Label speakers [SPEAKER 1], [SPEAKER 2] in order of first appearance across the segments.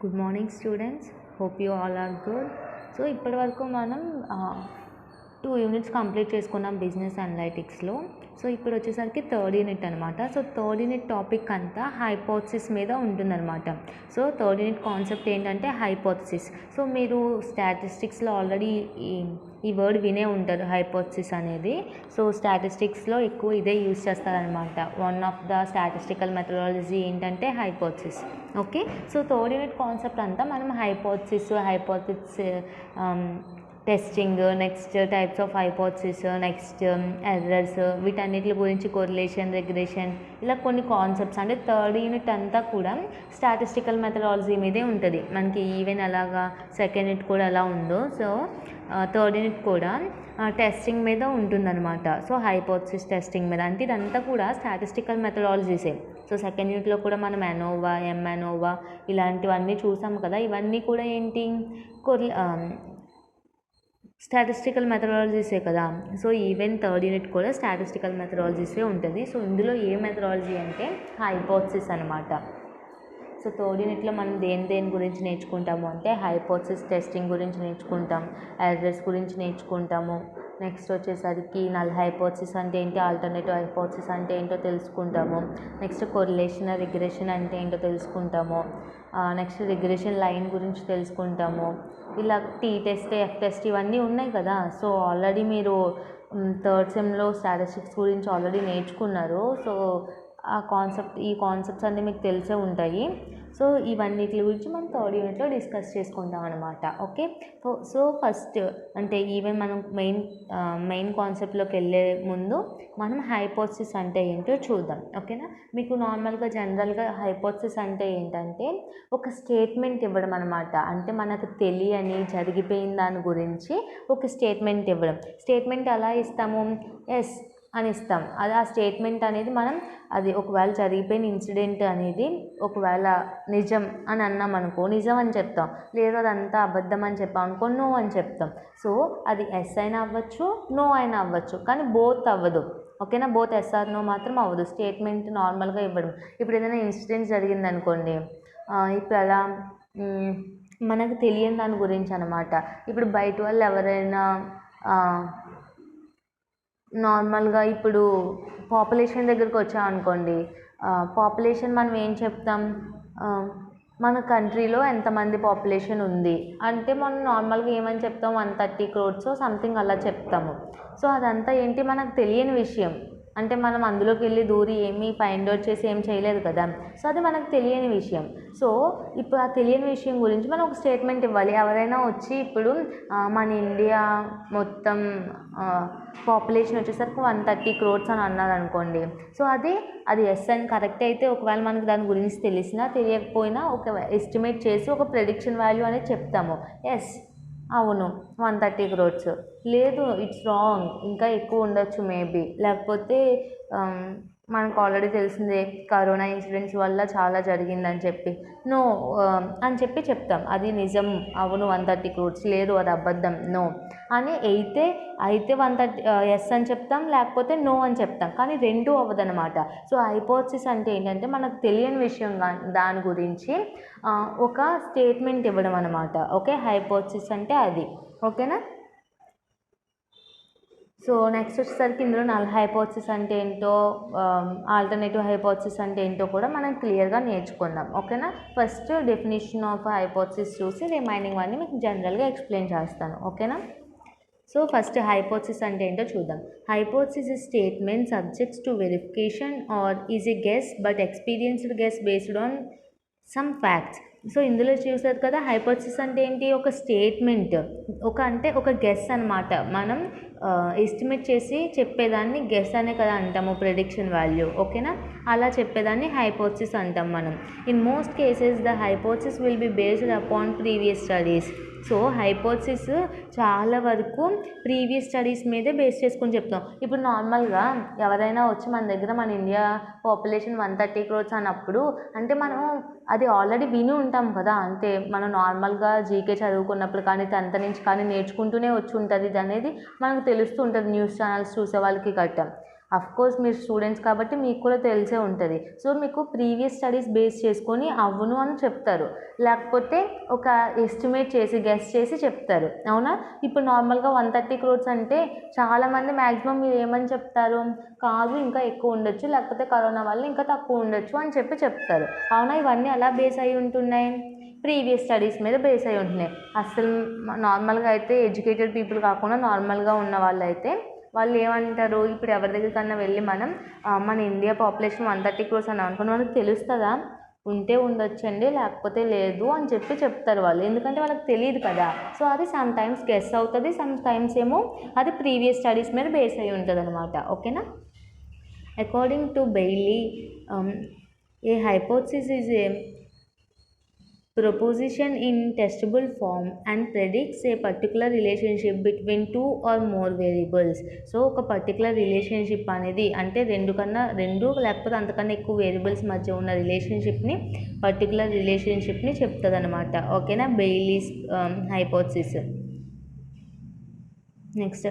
[SPEAKER 1] Good morning, students. Hope you all are good. So ఇప్పటి వరకు మనం 2 యూనిట్స్ కంప్లీట్ చేసుకున్నాం బిజినెస్ అనలైటిక్స్లో. సో ఇప్పుడు వచ్చేసరికి థర్డ్ యూనిట్ అనమాట. సో థర్డ్ యూనిట్ టాపిక్ అంతా హైపోథసిస్ మీద ఉంటుందన్నమాట. సో థర్డ్ యూనిట్ కాన్సెప్ట్ ఏంటంటే హైపోథసిస్. సో మీరు స్టాటిస్టిక్స్లో ఆల్రెడీ ఈ వర్డ్ వినే ఉంటారు, హైపోథసిస్ అనేది. సో స్టాటిస్టిక్స్లో ఎక్కువ ఇదే యూజ్ చేస్తారనమాట. One of the statistical methodology ఏంటంటే hypothesis. Okay, so third unit concept అంతా మనం hypothesis testing, next types of hypothesis, next errors, వీటన్నిటి గురించి కొరిలేషన్, రిగ్రెషన్, ఇలా కొన్ని కాన్సెప్ట్స్. అంటే థర్డ్ యూనిట్ అంతా కూడా స్టాటిస్టికల్ మెథడాలజీ మీదే ఉంటుంది మనకి. ఈవెన్ అలాగా సెకండ్ యూనిట్ కూడా ఎలా ఉందో, సో థర్డ్ యూనిట్ కూడా టెస్టింగ్ మీద ఉంటుందన్నమాట. సో హైపోథసిస్ టెస్టింగ్ మీద, అంటే ఇదంతా కూడా స్టాటిస్టికల్ మెథడాలజీసే. సో సెకండ్ యూనిట్లో కూడా మనం అనోవా, ఎంఎనోవా ఇలాంటివన్నీ చూసాం కదా. ఇవన్నీ కూడా ఏంటి, స్టాటిస్టికల్ మెథడాలజీసే కదా. సో ఈవెన్ థర్డ్ యూనిట్ కూడా స్టాటిస్టికల్ మెథడాలజీసే ఉంటుంది. సో ఇందులో ఏ మెథడాలజీ అంటే హైపోథసిస్ అనమాట. సో థర్డ్ యూనిట్లో మనం దేని గురించి నేర్చుకుంటాము అంటే హైపోథసిస్ టెస్టింగ్ గురించి నేర్చుకుంటాం, ఎర్రర్స్ గురించి నేర్చుకుంటాము. నెక్స్ట్ వచ్చేసరికి నల్ హైపోథసిస్ అంటే ఏంటి, ఆల్టర్నేటివ్ హైపోథసిస్ అంటే ఏంటో తెలుసుకుంటాము. నెక్స్ట్ కొరిలేషన్, రిగ్రెషన్ అంటే ఏంటో తెలుసుకుంటాము. నెక్స్ట్ రిగ్రెషన్ లైన్ గురించి తెలుసుకుంటాము. ఇలా టీ టెస్ట్, ఎఫ్ టెస్ట్ ఇవన్నీ ఉన్నాయి కదా. సో ఆల్రెడీ మీరు థర్డ్ సెమ్లో స్టాటిస్టిక్స్ గురించి ఆల్రెడీ నేర్చుకున్నారు. సో ఈ కాన్సెప్ట్స్ అన్నీ మీకు తెలిసే ఉంటాయి. సో ఇవన్నిటి గురించి మనం థర్డ్ యూనిట్లో డిస్కస్ చేసుకుంటాం అనమాట. ఓకే, సో ఫస్ట్ అంటే ఈవెన్ మనం మెయిన్ కాన్సెప్ట్లోకి వెళ్ళే ముందు మనం హైపోథసిస్ అంటే ఏంటో చూద్దాం. ఓకేనా, మీకు నార్మల్గా జనరల్గా హైపోథసిస్ అంటే ఏంటంటే ఒక స్టేట్మెంట్ ఇవ్వడం అనమాట. అంటే మనకు తెలియని జరిగిపోయిన దాని గురించి ఒక స్టేట్మెంట్ ఇవ్వడం. స్టేట్మెంట్ ఎలా ఇస్తాము, ఎస్ అని ఇస్తాం. అది ఆ స్టేట్మెంట్ అనేది మనం అది ఒకవేళ జరిగిపోయిన ఇన్సిడెంట్ అనేది ఒకవేళ నిజం అని అన్నాం అనుకో, నిజం అని చెప్తాం. లేదు అదంతా అబద్ధం అని చెప్పాం అనుకో, నో అని చెప్తాం. సో అది ఎస్ అయినా అవ్వచ్చు, నో అయినా అవ్వచ్చు, కానీ బోత్ అవ్వదు. ఓకేనా, బోత్ ఎస్ ఆర్ నో మాత్రం అవ్వదు స్టేట్మెంట్ నార్మల్గా ఇవ్వడం. ఇప్పుడు ఏదైనా ఇన్సిడెంట్ జరిగింది అనుకోండి, ఇప్పుడు అలా మనకు తెలియని దాని గురించి అనమాట. ఇప్పుడు బయట వాళ్ళు ఎవరైనా నార్మల్గా ఇప్పుడు పాపులేషన్ దగ్గరికి వచ్చాం అనుకోండి, పాపులేషన్ మనం ఏం చెప్తాం, మన కంట్రీలో ఎంతమంది పాపులేషన్ ఉంది అంటే మనం నార్మల్గా ఏమని చెప్తాం, 130 crores సంథింగ్ అలా చెప్తాము. సో అదంతా ఏంటి, మనకు తెలియని విషయం. అంటే మనం అందులోకి వెళ్ళి దూరి ఏమీ ఫైండ్ అవుట్ చేసి ఏం చేయలేదు కదా. సో అది మనకు తెలియని విషయం. సో ఇప్పుడు ఆ తెలియని విషయం గురించి మనం ఒక స్టేట్మెంట్ ఇవ్వాలి. ఎవరైనా వచ్చి ఇప్పుడు మన ఇండియా మొత్తం పాపులేషన్ వచ్చేసరికి 130 crores అని అన్నారు అనుకోండి. సో అది ఎస్ అని కరెక్ట్ అయితే ఒకవేళ మనకు దాని గురించి తెలిసినా తెలియకపోయినా ఒక ఎస్టిమేట్ చేసి ఒక ప్రెడిక్షన్ వాల్యూ అనేది చెప్తాము. ఎస్ అవును 130 crores, లేదు ఇట్స్ రాంగ్ ఇంకా ఎక్కువ ఉండొచ్చు మేబీ, లేకపోతే మనకు ఆల్రెడీ తెలిసిందే కరోనా ఇన్సిడెంట్స్ వల్ల చాలా జరిగిందని చెప్పి నో అని చెప్పి చెప్తాం. అది నిజం, అవును 130 crores, లేదు అది అబద్ధం, నో అని. అయితే 130 ఎస్ అని చెప్తాం, లేకపోతే నో అని చెప్తాం, కానీ రెండూ అవ్వదన్నమాట. సో హైపోథసిస్ అంటే ఏంటంటే మనకు తెలియని విషయం దాని గురించి ఒక స్టేట్మెంట్ ఇవ్వడం అనమాట. ఓకే, హైపోథసిస్ అంటే అది. ఓకేనా, సో నెక్స్ట్ వచ్చేసరికి ఇందులో నల్ హైపోథసిస్ అంటే ఏంటో, ఆల్టర్నేటివ్ హైపోథసిస్ అంటే ఏంటో కూడా మనం క్లియర్గా నేర్చుకుందాం. ఓకేనా, ఫస్ట్ డెఫినేషన్ ఆఫ్ హైపోథసిస్ చూసి రిమైనింగ్ అన్నీ మీకు జనరల్గా ఎక్స్ప్లెయిన్ చేస్తాను. ఓకేనా, సో ఫస్ట్ హైపోథసిస్ అంటే ఏంటో చూద్దాం. Hypothesis is statement subjects to verification are is a guess but experienced guess based on some facts. So ఇందులో చూసారు కదా, హైపోథసిస్ అంటే ఏంటి, ఒక స్టేట్మెంట్, ఒక గెస్ అనమాట. మనం ఎస్టిమేట్ చేసి చెప్పేదాన్ని గెస్ అనే కదా అంటాము, ప్రెడిక్షన్ వాల్యూ. ఓకేనా, అలా చెప్పేదాన్ని హైపోథసిస్ అంటాం మనం. In most cases the hypothesis will be based upon previous studies. So hypothesis చాలా వరకు ప్రీవియస్ స్టడీస్ మీదే బేస్ చేసుకొని చెప్తాం. ఇప్పుడు నార్మల్గా ఎవరైనా వచ్చి మన ఇండియా పాపులేషన్ 130 crores అన్నప్పుడు అంటే మనం అది ఆల్రెడీ విని ఉంటాం కదా. అంటే మనం నార్మల్గా జీకే చదువుకున్నప్పుడు కానీ 10th నుంచి కానీ నేర్చుకుంటూనే వచ్చి ఉంటుంది. ఇది అనేది మనకు తెలుస్తూ ఉంటుంది న్యూస్ ఛానల్స్ చూసే వాళ్ళకి గట్ట. కోర్స్ మీరు స్టూడెంట్స్ కాబట్టి మీకు కూడా తెలిసే ఉంటుంది. సో మీకు ప్రీవియస్ స్టడీస్ బేస్ చేసుకొని అవును అని చెప్తారు, లేకపోతే ఒక ఎస్టిమేట్ చేసి గెస్ చేసి చెప్తారు. అవునా? ఇప్పుడు నార్మల్గా 130 crores అంటే చాలామంది మ్యాక్సిమం మీరు ఏమని చెప్తారు, కాదు ఇంకా ఎక్కువ ఉండొచ్చు, లేకపోతే కరోనా వల్ల ఇంకా తక్కువ ఉండొచ్చు అని చెప్తారు. అవునా? ఇవన్నీ అలా బేస్ అయి ఉంటున్నాయి, ప్రీవియస్ స్టడీస్ మీద బేస్ అయి ఉంటున్నాయి. అసలు నార్మల్గా అయితే ఎడ్యుకేటెడ్ పీపుల్ కాకుండా నార్మల్గా ఉన్న వాళ్ళు అయితే వాళ్ళు ఏమంటారు, ఇప్పుడు ఎవరి దగ్గరికన్నా వెళ్ళి మనం మన ఇండియా పాపులేషన్ 130 crores అని అనుకున్న వాళ్ళకి తెలుస్తుందా, ఉంటే ఉండొచ్చండి లేకపోతే లేదు అని చెప్తారు వాళ్ళు, ఎందుకంటే వాళ్ళకి తెలియదు కదా. సో అది సమ్ టైమ్స్ గెస్ అవుతుంది, సమ్ టైమ్స్ ఏమో అది ప్రీవియస్ స్టడీస్ మీద బేస్ అయి ఉంటుంది అనమాట. ఓకేనా? According to Bailey, A hypothesis is a proposition in testable form and predicts a particular relationship between two or more variables. So ఒక పర్టికులర్ రిలేషన్షిప్ అనేది అంటే రెండు లేకపోతే అంతకన్నా ఎక్కువ వేరియబుల్స్ మధ్య ఉన్న రిలేషన్షిప్ని పర్టికులర్ రిలేషన్షిప్ని చెప్తుంది అనమాట. ఓకేనా? Bayliss hypothesis. Next,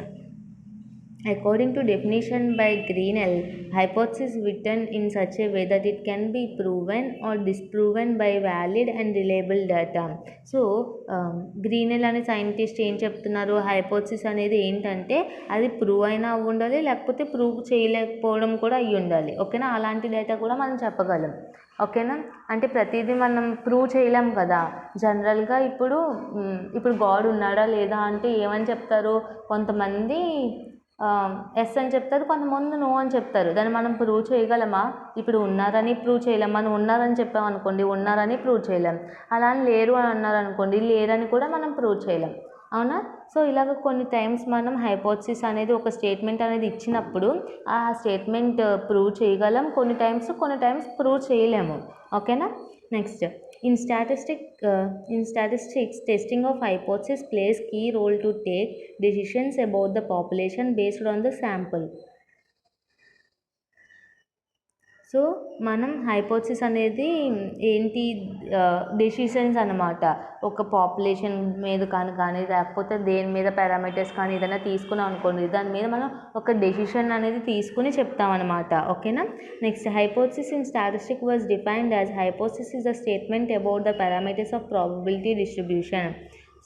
[SPEAKER 1] according to definition by Greenell, hypothesis written in such a way that it can be proven or disproven by valid and reliable data. So Grinnell అనే సైంటిస్ట్ ఏం చెప్తున్నారు, hypothesis అనేది ఏంటంటే అది prove అయినా ఉండాలి, లేకపోతే prove చేయలేకపోవడం కూడా అయ్యి ఉండాలి. ఓకేనా? అలాంటి డేటా కూడా మనం చెప్పగలం. ఓకేనా? అంటే ప్రతిదీ మనం ప్రూవ్ చేయలేం కదా. జనరల్గా ఇప్పుడు గాడ్ ఉన్నాడా లేదా అంటే ఏమని చెప్తారు, కొంతమంది ఎస్ అని చెప్తారు, కొంతమంది నో అని చెప్తారు. దాన్ని మనం ప్రూవ్ చేయగలమా? ఇప్పుడు ఉన్నారని ప్రూవ్ చేయలేం. మనం ఉన్నారని చెప్పామనుకోండి, ఉన్నారని ప్రూవ్ చేయలేం. అలా అని లేరు అని అన్నారనుకోండి, లేరని కూడా మనం ప్రూవ్ చేయలేం. అవునా? సో ఇలాగ కొన్ని టైమ్స్ మనం హైపోథసిస్ అనేది ఒక స్టేట్మెంట్ అనేది ఇచ్చినప్పుడు ఆ స్టేట్మెంట్ ప్రూవ్ చేయగలం, కొన్ని టైమ్స్ ప్రూవ్ చేయలేము. ఓకేనా? Next, in statistics testing of hypothesis plays key role to take decisions about the population based on the sample. So మనం హైపోథసిస్ అనేది ఏంటి, డెసిషన్స్ అనమాట. ఒక పాపులేషన్ మీద కానీ లేకపోతే దేని మీద పారామీటర్స్ కానీ ఏదైనా తీసుకున్నాం అనుకోండి, దాని మీద మనం ఒక డెసిషన్ అనేది తీసుకుని చెప్తామన్నమాట. ఓకేనా? Next, hypothesis in statistic was defined as hypothesis is the statement about the parameters of probability distribution.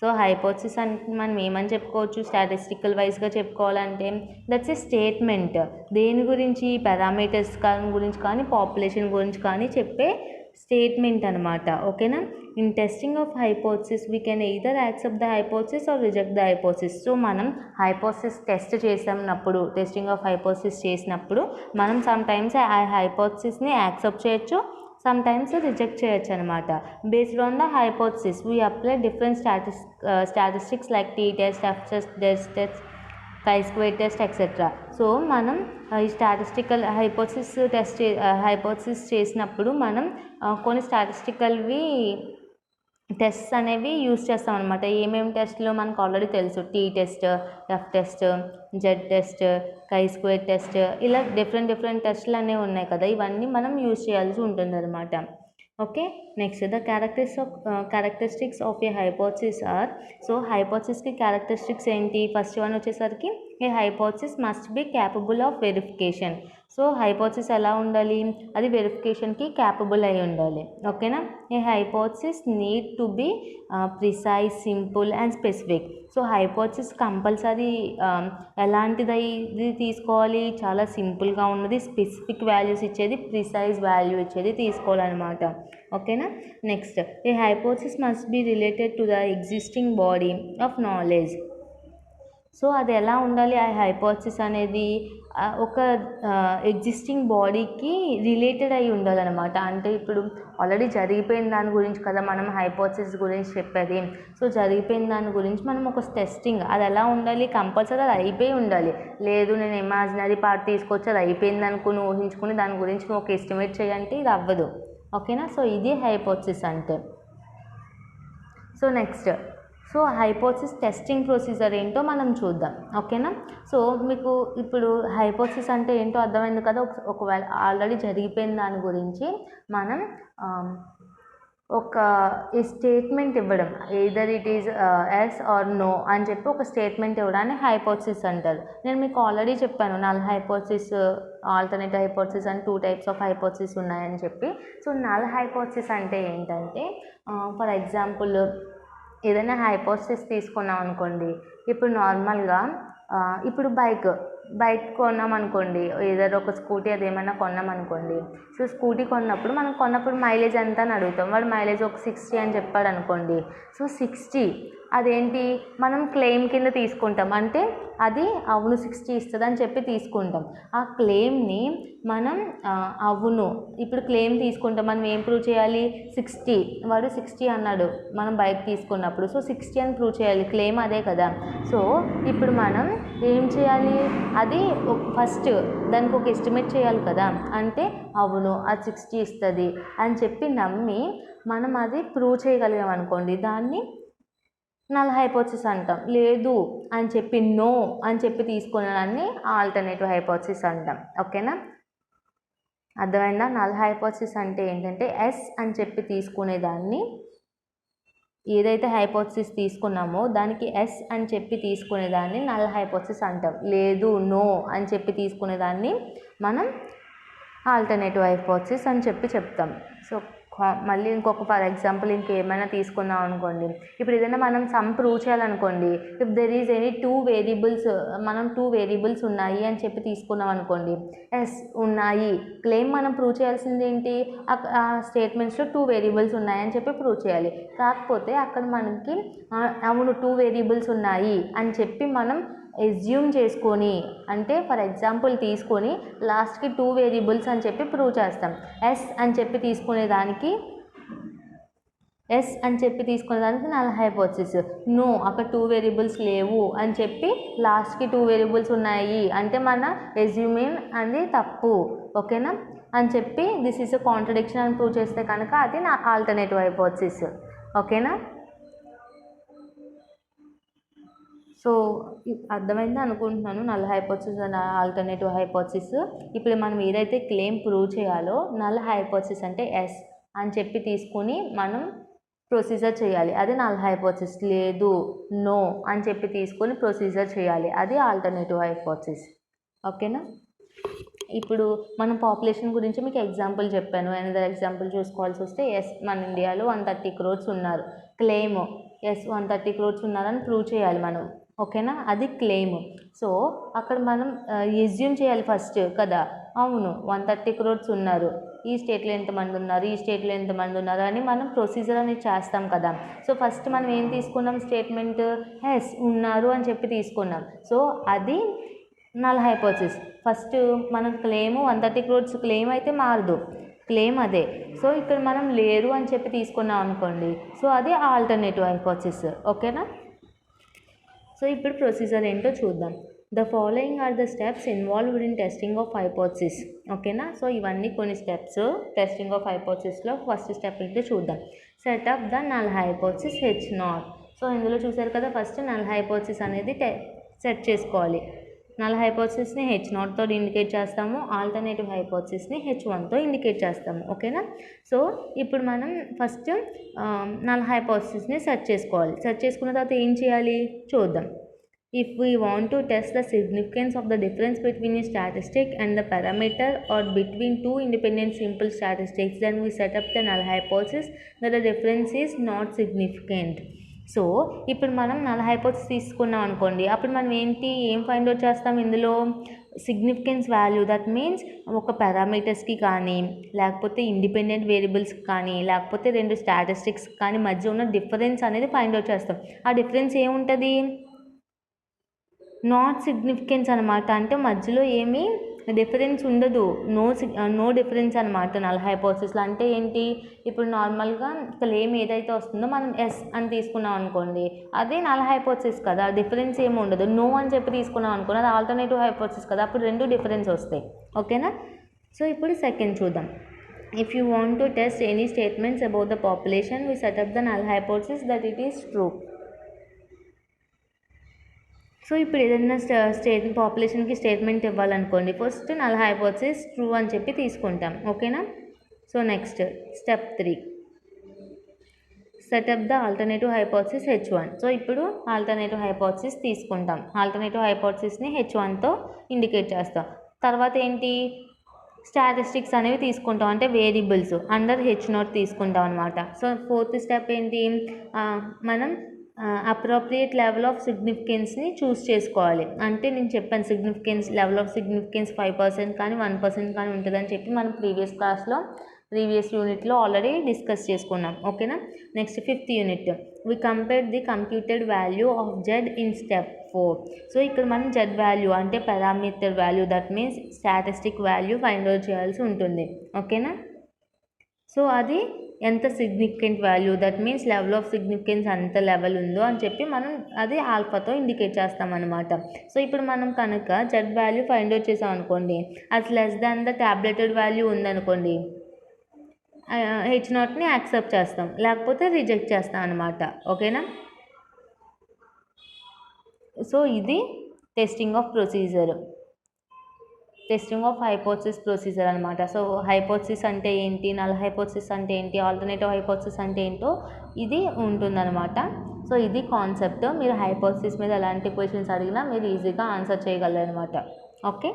[SPEAKER 1] So hypothesis అంటే మనం ఏమని చెప్పుకోవచ్చు, స్టాటిస్టికల్ వైజ్గా చెప్పుకోవాలంటే దట్స్ ఏ స్టేట్మెంట్. దేని గురించి, పారామీటర్స్ గురించి కానీ పాపులేషన్ గురించి కానీ చెప్పే స్టేట్మెంట్ అనమాట. ఓకేనా? In testing of hypothesis we can either accept the hypothesis or reject the hypothesis. So మనం హైపోథసిస్ టెస్టింగ్ ఆఫ్ హైపోథసిస్ చేసినప్పుడు మనం సమ్ టైమ్స్ ఆ హైపోథసిస్ని యాక్సెప్ట్ చేయొచ్చు, సమ్ టైమ్స్ రిజెక్ట్ చేయొచ్చు అనమాట. Based on the hypothesis we apply different statistics like T test, F test, డెస్ test, chi-square test etcetera. So మనం ఈ స్టాటిస్టికల్ హైపోథసిస్ చేసినప్పుడు మనం కొన్ని స్టాటిస్టికల్వి టెస్ట్స్ అనేవి యూజ్ చేస్తాం అనమాట. ఏమేమి టెస్ట్లు మనకు ఆల్రెడీ తెలుసు, T test, F test, Z test, chi-square test, ఇలా డిఫరెంట్ టెస్ట్లు అనేవి ఉన్నాయి కదా, ఇవన్నీ మనం యూజ్ చేయాల్సి ఉంటుంది అనమాట. Okay? Next, the characteristics of a hypothesis are. So హైపోథసిస్కి క్యారెక్టరిస్టిక్స్ ఏంటి, ఫస్ట్ వన్ వచ్చేసరికి a hypothesis must be capable of verification. So hypothesis ఎలా ఉండాలి, అది వెరిఫికేషన్కి క్యాపబుల్ అయి ఉండాలి. ఓకేనా? A hypothesis need to be precise, simple and specific. So hypothesis compulsory ఎలాంటిది తీసుకోవాలి, చాలా సింపుల్గా ఉన్నది, స్పెసిఫిక్ వాల్యూస్ ఇచ్చేది, ప్రిసైజ్ వాల్యూ ఇచ్చేది తీసుకోవాలన్నమాట. ఓకేనా? Next, a hypothesis must be related to the existing body of knowledge. So అది ఎలా ఉండాలి, ఆ హైపోథసిస్ అనేది ఒక ఎగ్జిస్టింగ్ బాడీకి రిలేటెడ్ అయి ఉండాలన్నమాట. అంటే ఇప్పుడు ఆల్రెడీ జరిగిపోయిన దాని గురించి కదా మనం హైపోథసిస్ గురించి చెప్పేది. సో జరిగిపోయిన దాని గురించి మనం ఒక టెస్టింగ్, అది ఎలా ఉండాలి, కంపల్సరీ అది అయిపోయి ఉండాలి. లేదు నేను ఇమాజినరీ పార్ట్ తీసుకొచ్చి అది అయిపోయింది అనుకుని ఊహించుకుని దాని గురించి నువ్వు ఒక ఎస్టిమేట్ చేయంటే ఇది అవ్వదు. ఓకేనా? సో ఇది హైపోథసిస్ అంటే. So next, so hypothesis testing procedure ఏంటో మనం చూద్దాం. ఓకేనా? సో మీకు ఇప్పుడు హైపోథసిస్ అంటే ఏంటో అర్థమైంది కదా. ఒకవేళ ఆల్రెడీ జరిగిపోయిన దాని గురించి మనం ఒక ఈ స్టేట్మెంట్ ఇవ్వడం, either it is yes or no అని చెప్పి ఒక స్టేట్మెంట్ ఇవ్వడాన్ని హైపోథసిస్ అంటారు. నేను మీకు ఆల్రెడీ చెప్పాను నల్ హైపోథసిస్, ఆల్టర్నేట్ హైపోథసిస్ అని 2 టైప్స్ ఆఫ్ హైపోథసిస్ ఉన్నాయని చెప్పి. సో నల్ హైపోథసిస్ అంటే ఏంటంటే, ఫర్ ఎగ్జాంపుల్ ఏదైనా హైపోథసిస్ తీసుకున్నాం అనుకోండి. ఇప్పుడు నార్మల్గా ఇప్పుడు బైక్ కొన్నాం అనుకోండి, ఏదైనా ఒక స్కూటీ అది ఏమైనా కొన్నాం అనుకోండి. సో స్కూటీ కొన్నప్పుడు మైలేజ్ ఎంత అని అడుగుతాం. వాడు మైలేజ్ ఒక 60 అని చెప్పాడు అనుకోండి. సో 60 అదేంటి మనం క్లెయిమ్ కింద తీసుకుంటాం. అంటే అది అవును 60 ఇస్తుంది అని చెప్పి తీసుకుంటాం. ఆ క్లెయిమ్ని మనం అవును ఇప్పుడు క్లెయిమ్ తీసుకుంటాం. మనం ఏం ప్రూవ్ చేయాలి? 60, వాడు 60 అన్నాడు మనం బైక్ తీసుకున్నప్పుడు. సో 60 అని ప్రూవ్ చేయాలి, క్లెయిమ్ అదే కదా. సో ఇప్పుడు మనం ఏం చేయాలి? అది ఫస్ట్ దానికి ఒక ఎస్టిమేట్ చేయాలి కదా. అంటే అవును అది 60 ఇస్తుంది అని చెప్పి నమ్మి మనం అది ప్రూవ్ చేయగలిగాం అనుకోండి, దాన్ని నల్ హైపోథసిస్ అంటాం. లేదు అని చెప్పి నో అని చెప్పి తీసుకునేదాన్ని ఆల్టర్నేటివ్ హైపోథసిస్ అంటాం. ఓకేనా? అర్థమైందా? నల్ హైపోథసిస్ అంటే ఏంటంటే ఎస్ అని చెప్పి తీసుకునేదాన్ని, ఏదైతే హైపోథసిస్ తీసుకున్నామో దానికి ఎస్ అని చెప్పి తీసుకునేదాన్ని నల్ హైపోథసిస్ అంటాం. లేదు నో అని చెప్పి తీసుకునేదాన్ని మనం ఆల్టర్నేటివ్ హైపోథసిస్ అని చెప్పి చెప్తాం. సో మళ్ళీ ఇంకొక ఫర్ ఎగ్జాంపుల్ ఇంకేమైనా తీసుకున్నాం అనుకోండి. ఇప్పుడు ఏదైనా మనం సమ్ ప్రూవ్ చేయాలనుకోండి. If there is any 2 variables, మనం 2 వేరియబుల్స్ ఉన్నాయి అని చెప్పి తీసుకున్నాం అనుకోండి. ఎస్ ఉన్నాయి, క్లెయిమ్ మనం ప్రూవ్ చేయాల్సింది ఏంటి? ఆ స్టేట్మెంట్స్లో 2 వేరియబుల్స్ ఉన్నాయని చెప్పి ప్రూవ్ చేయాలి. కాకపోతే అక్కడ మనకి అవును 2 వేరియబుల్స్ ఉన్నాయి అని చెప్పి మనం ఎస్యూమ్ చేసుకొని, అంటే ఫర్ ఎగ్జాంపుల్ తీసుకొని లాస్ట్కి 2 వేరియబుల్స్ అని చెప్పి ప్రూవ్ చేస్తాం. ఎస్ అని చెప్పి తీసుకునేదానికి నల్ హైపోథసిస్. నో అక్కడ 2 వేరియబుల్స్ లేవు అని చెప్పి లాస్ట్కి 2 వేరియబుల్స్ ఉన్నాయి అంటే మన ఎస్యూమింగ్ అది తప్పు. ఓకేనా? అని చెప్పి దిస్ ఈజ్ అ కాంట్రడిక్షన్ అని ప్రూవ్ చేస్తే కనుక అది నా ఆల్టర్నేటివ్ హైపోథసిస్. ఓకేనా? సో అర్థమైందా అనుకుంటున్నాను null hypothesis and alternative hypothesis. ఇప్పుడు మనం ఏదైతే క్లెయిమ్ ప్రూవ్ చేయాలో నల్ హైపోథసిస్ అంటే ఎస్ అని చెప్పి తీసుకుని మనం ప్రొసీజర్ చేయాలి, అది నల్ హైపోథసిస్. లేదు నో అని చెప్పి తీసుకొని ప్రొసీజర్ చేయాలి, అది ఆల్టర్నేటివ్ హైపోథసిస్. ఓకేనా? ఇప్పుడు మనం పాపులేషన్ గురించి మీకు ఎగ్జాంపుల్ చెప్పాను. అనదర్ ఎగ్జాంపుల్ చూసుకోవాల్సి వస్తే ఎస్ మన ఇండియాలో 130 crores ఉన్నారు. క్లెయిమ్ ఎస్ 130 crores ఉన్నారని ప్రూవ్ చేయాలి మనం. ఓకేనా? అది క్లెయిమ్. సో అక్కడ మనం ఎస్యూమ్ చేయాలి ఫస్ట్ కదా. అవును 130 crores ఉన్నారు, ఈ స్టేట్లో ఎంతమంది ఉన్నారు, ఈ స్టేట్లో ఎంతమంది ఉన్నారు అని మనం ప్రొసీజర్ అనేది చేస్తాం కదా. సో ఫస్ట్ మనం ఏం తీసుకున్నాం? స్టేట్మెంట్ ఎస్ ఉన్నారు అని చెప్పి తీసుకున్నాం. సో అది నల్ హైపోథసిస్. ఫస్ట్ మనం క్లెయిమ్ 130 crores క్లెయిమ్ అయితే మారదు, క్లెయిమ్ అదే. సో ఇక్కడ మనం లేరు అని చెప్పి తీసుకున్నాం అనుకోండి, సో అది ఆల్టర్నేటివ్ హైపోథసిస్. ఓకేనా? సో ఇప్పుడు ప్రొసీజర్ ఏంటో చూద్దాం. The following are the steps involved in testing of hypothesis. ఓకేనా? సో ఇవన్నీ కొన్ని స్టెప్స్ టెస్టింగ్ ఆఫ్ హైపోథసిస్లో. ఫస్ట్ స్టెప్ ఏంటో చూద్దాం. Set up the null hypothesis H0. So ఇందులో చూసారు కదా, ఫస్ట్ నల్ హైపోథసిస్ అనేది సెట్ చేసుకోవాలి. నల్ హైపోథసిస్ని H0తో ఇండికేట్ చేస్తాము, ఆల్టర్నేటివ్ హైపోథసిస్ని H1తో ఇండికేట్ చేస్తాము. ఓకేనా? సో ఇప్పుడు మనం ఫస్ట్ నల్ హైపోథసిస్ని సెట్ చేసుకోవాలి. సెట్ చేసుకున్న తర్వాత ఏం చేయాలి చూద్దాం. If we want to test the significance of the difference between a statistic and the parameter or between 2 independent simple statistics, then we set up the null hypothesis that the difference is not significant. So ఇప్పుడు మనం null hypothesis తీసుకున్నాం అనుకోండి, అప్పుడు మనం ఏం find out చేస్తాం? ఇందులో significance value, that means ఒక పారామీటర్స్కి కానీ లేకపోతే ఇండిపెండెంట్ వేరియబుల్స్కి కానీ లేకపోతే 2 స్టాటిస్టిక్స్ కానీ మధ్య ఉన్న డిఫరెన్స్ అనేది ఫైండ్ అవుట్ చేస్తాం. ఆ డిఫరెన్స్ ఏముంటుంది? నాట్ సిగ్నిఫికెన్స్ అనమాట. అంటే మధ్యలో ఏమీ డిఫరెన్స్ ఉండదు, నో డిఫరెన్స్ అనమాట నల్ హైపోథసిస్లో. అంటే ఏంటి? ఇప్పుడు నార్మల్గా క్లెయిమ్ ఏదైతే వస్తుందో మనం ఎస్ అని తీసుకున్నాం అనుకోండి, అదే నల్ హైపోథసిస్ కదా, డిఫరెన్స్ ఏమి ఉండదు. నో అని చెప్పి తీసుకున్నాం అనుకోండి, అది ఆల్టర్నేటివ్ హైపోథసిస్ కదా, అప్పుడు 2 డిఫరెన్స్ వస్తాయి. ఓకేనా? సో ఇప్పుడు సెకండ్ చూద్దాం. If you want to test any statements about the population, we set up the null hypothesis that it is true. So ఇప్పుడు ఏదైనా పాపులేషన్కి స్టేట్మెంట్ ఇవ్వాలనుకోండి, ఫస్ట్ నల్ హైపోథసిస్ ట్రూ అని చెప్పి తీసుకుంటాం. ఓకేనా? So next step 3. Set up the alternative hypothesis H1. So ఇప్పుడు alternative hypothesis తీసుకుంటాం. ఆల్టర్నేటివ్ హైపోథసిస్ని H1తో ఇండికేట్ చేస్తాం. తర్వాత ఏంటి, స్టాటిస్టిక్స్ అనేవి తీసుకుంటాం, అంటే వేరియబుల్స్ అండర్ H0 తీసుకుంటాం అనమాట. సో ఫోర్త్ స్టెప్ ఏంటి, మనం అప్రోప్రియేట్ లెవెల్ ఆఫ్ సిగ్నిఫికెన్స్ని చూస్ చేసుకోవాలి. అంటే నేను చెప్పాను సిగ్నిఫికెన్స్, లెవెల్ ఆఫ్ సిగ్నిఫికెన్స్ 5% కానీ 1% కానీ ఉంటుందని చెప్పి మనం ప్రీవియస్ యూనిట్లో ఆల్రెడీ డిస్కస్ చేసుకున్నాం. ఓకేనా. Next 5th unit, we compare the computed value of Z in step 4. So ఇక్కడ మనం Z వాల్యూ అంటే parameter value, that means statistic value find out చేయాల్సి ఉంటుంది. ఓకేనా. సో అది ఎంత significant value, that means level of significance ఎంత level ఉందో అని చెప్పి మనం అది ఆల్ఫాతో ఇండికేట్ చేస్తాం అనమాట. సో ఇప్పుడు మనం కనుక Z వాల్యూ ఫైండ్ అవుట్ చేసాం అనుకోండి, అది లెస్ దాన్ ద టాబ్లెటెడ్ వాల్యూ ఉందనుకోండి, H0ని యాక్సెప్ట్ చేస్తాం, లేకపోతే రిజెక్ట్ చేస్తాం అనమాట. ఓకేనా. సో ఇది testing of procedure, testing of hypothesis procedure అనమాట. సో హైపోథసిస్ అంటే ఏంటి, నల్ హైపోథసిస్ అంటే ఏంటి, ఆల్టర్నేటివ్ హైపోథసిస్ అంటే ఏంటో ఇది ఉంటుందన్నమాట. సో ఇది కాన్సెప్ట్. మీరు హైపోథసిస్ మీద ఎలాంటి క్వశ్చన్స్ అడిగినా మీరు ఈజీగా ఆన్సర్ చేయగలరు అనమాట. ఓకే.